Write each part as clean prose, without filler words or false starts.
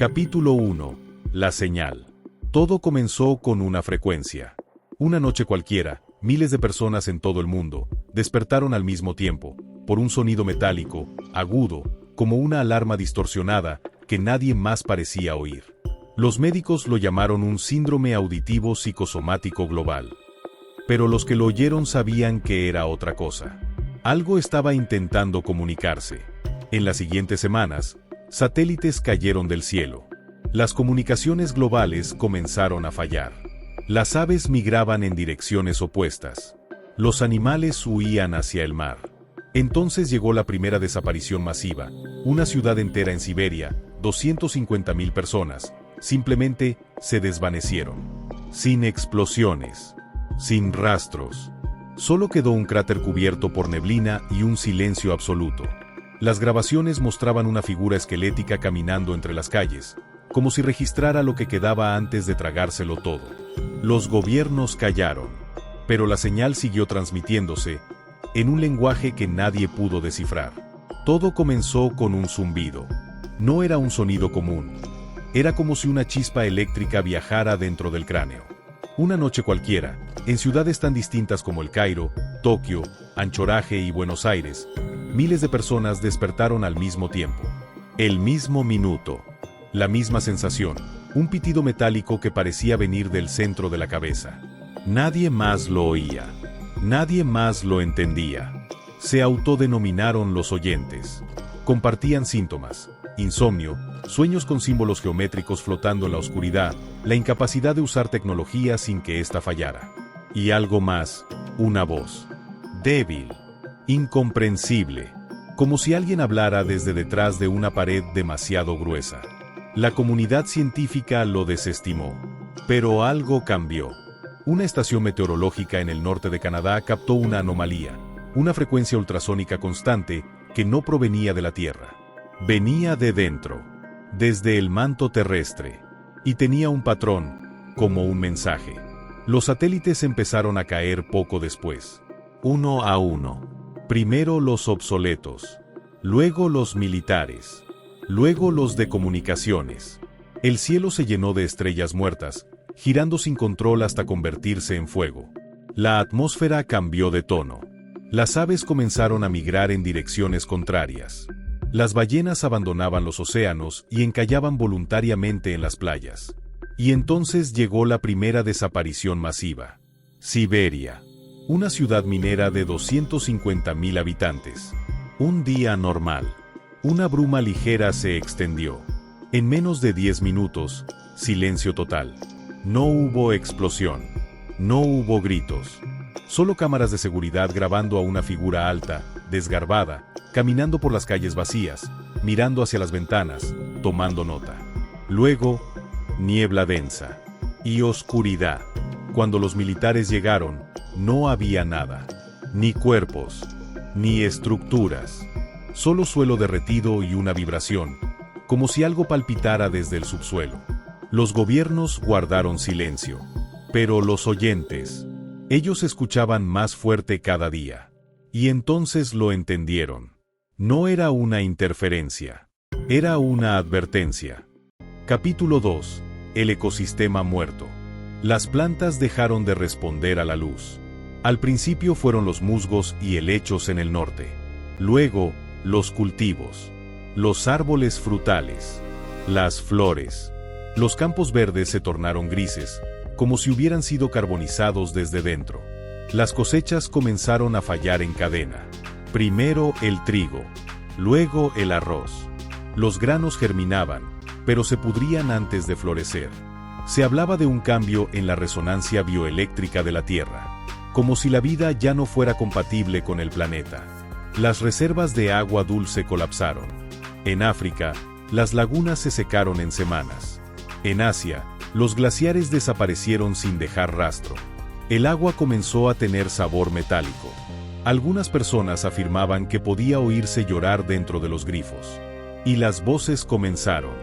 Capítulo 1. La señal. Todo comenzó con una frecuencia. Una noche cualquiera, miles de personas en todo el mundo despertaron al mismo tiempo, por un sonido metálico, agudo, como una alarma distorsionada que nadie más parecía oír. Los médicos lo llamaron un síndrome auditivo psicosomático global. Pero los que lo oyeron sabían que era otra cosa. Algo estaba intentando comunicarse. En las siguientes semanas, satélites cayeron del cielo. Las comunicaciones globales comenzaron a fallar. Las aves migraban en direcciones opuestas. Los animales huían hacia el mar. Entonces llegó la primera desaparición masiva. Una ciudad entera en Siberia, 250.000 personas, simplemente se desvanecieron. Sin explosiones. Sin rastros. Solo quedó un cráter cubierto por neblina y un silencio absoluto. Las grabaciones mostraban una figura esquelética caminando entre las calles, como si registrara lo que quedaba antes de tragárselo todo. Los gobiernos callaron, pero la señal siguió transmitiéndose, en un lenguaje que nadie pudo descifrar. Todo comenzó con un zumbido. No era un sonido común. Era como si una chispa eléctrica viajara dentro del cráneo. Una noche cualquiera, en ciudades tan distintas como El Cairo, Tokio, Anchorage y Buenos Aires, miles de personas despertaron al mismo tiempo. El mismo minuto. La misma sensación, un pitido metálico que parecía venir del centro de la cabeza. Nadie más lo oía. Nadie más lo entendía. Se autodenominaron los oyentes. Compartían síntomas: insomnio, sueños con símbolos geométricos flotando en la oscuridad, la incapacidad de usar tecnología sin que ésta fallara. Y algo más, una voz. Débil. Incomprensible. Como si alguien hablara desde detrás de una pared demasiado gruesa. La comunidad científica lo desestimó. Pero algo cambió. Una estación meteorológica en el norte de Canadá captó una anomalía, una frecuencia ultrasónica constante que no provenía de la Tierra. Venía de dentro, desde el manto terrestre, y tenía un patrón, como un mensaje. Los satélites empezaron a caer poco después, uno a uno. Primero los obsoletos, luego los militares, luego los de comunicaciones. El cielo se llenó de estrellas muertas, girando sin control hasta convertirse en fuego. La atmósfera cambió de tono. Las aves comenzaron a migrar en direcciones contrarias. Las ballenas abandonaban los océanos y encallaban voluntariamente en las playas. Y entonces llegó la primera desaparición masiva. Siberia. Una ciudad minera de 250.000 habitantes. Un día normal. Una bruma ligera se extendió. En menos de 10 minutos, silencio total. No hubo explosión. No hubo gritos. Solo cámaras de seguridad grabando a una figura alta, desgarbada, caminando por las calles vacías, mirando hacia las ventanas, tomando nota. Luego, niebla densa. Y oscuridad. Cuando los militares llegaron, no había nada. Ni cuerpos. Ni estructuras. Solo suelo derretido y una vibración, como si algo palpitara desde el subsuelo. Los gobiernos guardaron silencio. Pero los oyentes, ellos escuchaban más fuerte cada día. Y entonces lo entendieron. No era una interferencia. Era una advertencia. Capítulo 2. El ecosistema muerto. Las plantas dejaron de responder a la luz. Al principio fueron los musgos y helechos en el norte. Luego, los cultivos. Los árboles frutales. Las flores. Los campos verdes se tornaron grises, como si hubieran sido carbonizados desde dentro. Las cosechas comenzaron a fallar en cadena. Primero el trigo, luego el arroz. Los granos germinaban, pero se pudrían antes de florecer. Se hablaba de un cambio en la resonancia bioeléctrica de la Tierra, como si la vida ya no fuera compatible con el planeta. Las reservas de agua dulce colapsaron. En África, las lagunas se secaron en semanas. En Asia, los glaciares desaparecieron sin dejar rastro. El agua comenzó a tener sabor metálico. Algunas personas afirmaban que podía oírse llorar dentro de los grifos. Y las voces comenzaron.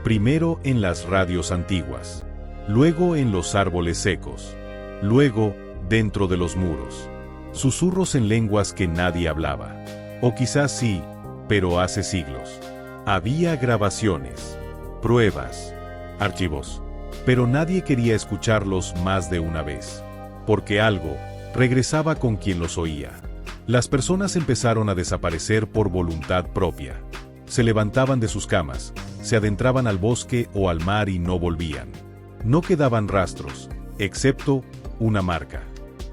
Primero en las radios antiguas. Luego en los árboles secos. Luego, dentro de los muros. Susurros en lenguas que nadie hablaba. O quizás sí, pero hace siglos. Había grabaciones. pruebas, archivos. Pero nadie quería escucharlos más de una vez, porque algo regresaba con quien los oía. Las personas empezaron a desaparecer por voluntad propia. Se levantaban de sus camas, se adentraban al bosque o al mar y no volvían. No quedaban rastros, excepto una marca.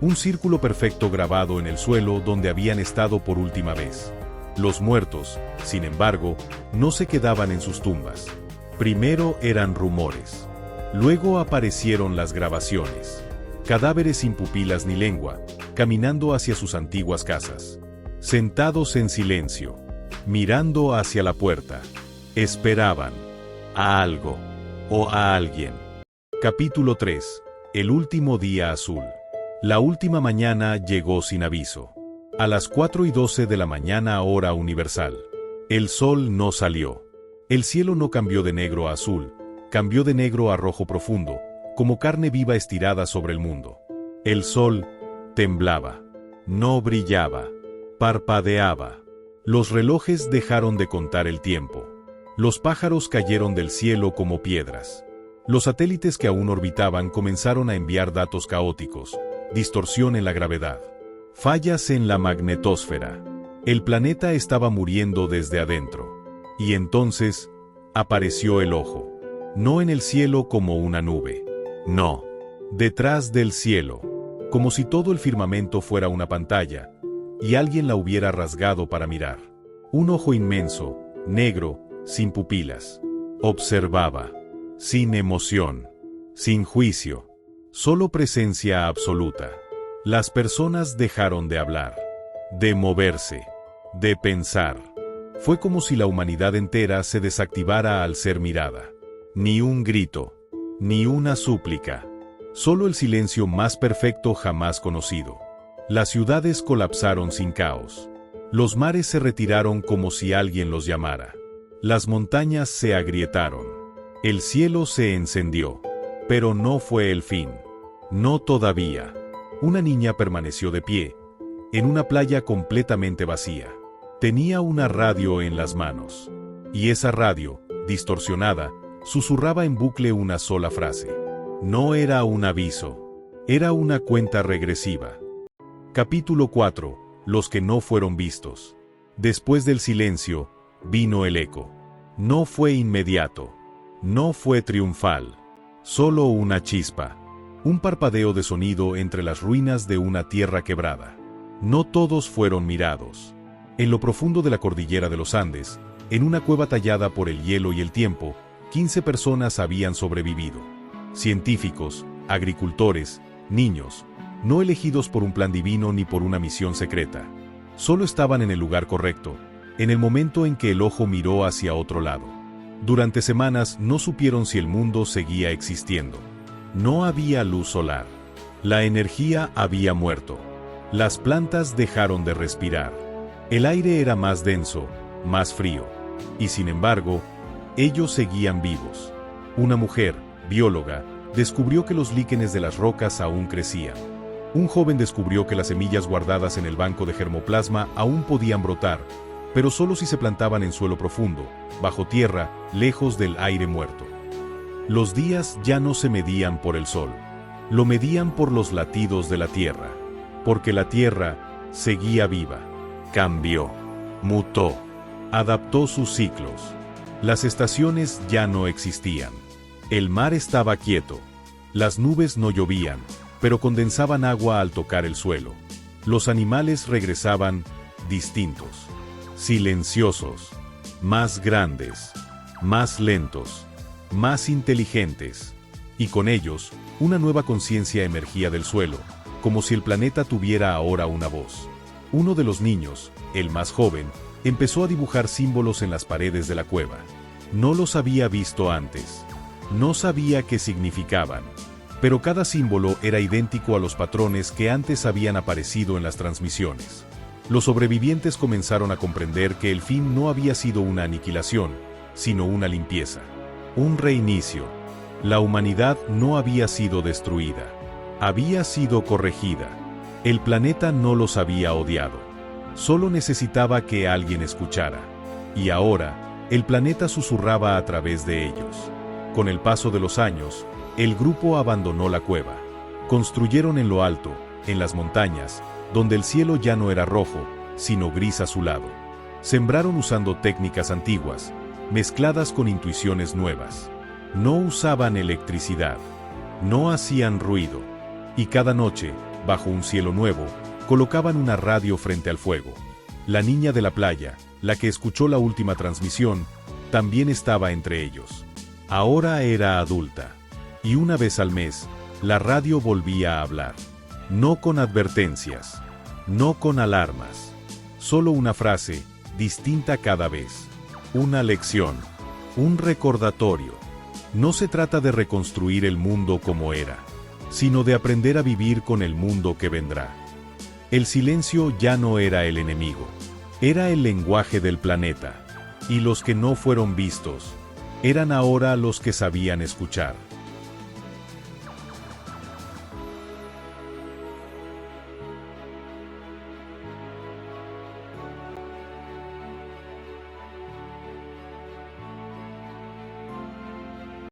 Un círculo perfecto grabado en el suelo donde habían estado por última vez. Los muertos, sin embargo, no se quedaban en sus tumbas. Primero eran rumores. Luego aparecieron las grabaciones. Cadáveres sin pupilas ni lengua, caminando hacia sus antiguas casas. Sentados en silencio, mirando hacia la puerta. Esperaban a algo o a alguien. Capítulo 3. El último día azul. La última mañana llegó sin aviso. A las 4:12 de la mañana hora universal. El sol no salió. El cielo no cambió de negro a azul, cambió de negro a rojo profundo, como carne viva estirada sobre el mundo. El sol temblaba, no brillaba, parpadeaba. Los relojes dejaron de contar el tiempo. Los pájaros cayeron del cielo como piedras. Los satélites que aún orbitaban comenzaron a enviar datos caóticos, distorsión en la gravedad, fallas en la magnetosfera. El planeta estaba muriendo desde adentro. Y entonces, apareció el ojo. No en el cielo como una nube. No. Detrás del cielo. Como si todo el firmamento fuera una pantalla, y alguien la hubiera rasgado para mirar. Un ojo inmenso, negro, sin pupilas. Observaba. Sin emoción. Sin juicio. Solo presencia absoluta. Las personas dejaron de hablar. De moverse. De pensar. Fue como si la humanidad entera se desactivara al ser mirada. Ni un grito, ni una súplica. Solo el silencio más perfecto jamás conocido. Las ciudades colapsaron sin caos. Los mares se retiraron como si alguien los llamara. Las montañas se agrietaron. El cielo se encendió. Pero no fue el fin. No todavía. Una niña permaneció de pie, en una playa completamente vacía. Tenía una radio en las manos. Y esa radio, distorsionada, susurraba en bucle una sola frase. No era un aviso. Era una cuenta regresiva. Capítulo 4. Los que no fueron vistos. Después del silencio, vino el eco. No fue inmediato. No fue triunfal. Solo una chispa. Un parpadeo de sonido entre las ruinas de una tierra quebrada. No todos fueron mirados. En lo profundo de la cordillera de los Andes, en una cueva tallada por el hielo y el tiempo, 15 personas habían sobrevivido. Científicos, agricultores, niños, no elegidos por un plan divino ni por una misión secreta. Solo estaban en el lugar correcto, en el momento en que el ojo miró hacia otro lado. Durante semanas no supieron si el mundo seguía existiendo. No había luz solar. La energía había muerto. Las plantas dejaron de respirar. El aire era más denso, más frío. Y sin embargo, ellos seguían vivos. Una mujer, bióloga, descubrió que los líquenes de las rocas aún crecían. Un joven descubrió que las semillas guardadas en el banco de germoplasma aún podían brotar, pero solo si se plantaban en suelo profundo, bajo tierra, lejos del aire muerto. Los días ya no se medían por el sol. Lo medían por los latidos de la tierra. Porque la tierra seguía viva. Cambió, mutó, adaptó sus ciclos. Las estaciones ya no existían. El mar estaba quieto. Las nubes no llovían, pero condensaban agua al tocar el suelo. Los animales regresaban distintos, silenciosos, más grandes, más lentos, más inteligentes. Y con ellos, una nueva conciencia emergía del suelo, como si el planeta tuviera ahora una voz. Uno de los niños, el más joven, empezó a dibujar símbolos en las paredes de la cueva. No los había visto antes. No sabía qué significaban. Pero cada símbolo era idéntico a los patrones que antes habían aparecido en las transmisiones. Los sobrevivientes comenzaron a comprender que el fin no había sido una aniquilación, sino una limpieza. Un reinicio. La humanidad no había sido destruida. Había sido corregida. El planeta no los había odiado. Solo necesitaba que alguien escuchara. Y ahora, El planeta susurraba a través de ellos. Con el paso de los años, el grupo abandonó la cueva. Construyeron en lo alto, en las montañas, donde el cielo ya no era rojo, sino gris azulado. Sembraron usando técnicas antiguas, mezcladas con intuiciones nuevas. No usaban electricidad, no hacían ruido, y cada noche, bajo un cielo nuevo, colocaban una radio frente al fuego. La niña de la playa, la que escuchó la última transmisión, también estaba entre ellos. Ahora era adulta, y una vez al mes, la radio volvía a hablar. No con advertencias, no con alarmas, solo una frase, distinta cada vez. Una lección, un recordatorio. No se trata de reconstruir el mundo como era, sino de aprender a vivir con el mundo que vendrá. El silencio ya no era el enemigo, era el lenguaje del planeta, y los que no fueron vistos, eran ahora los que sabían escuchar.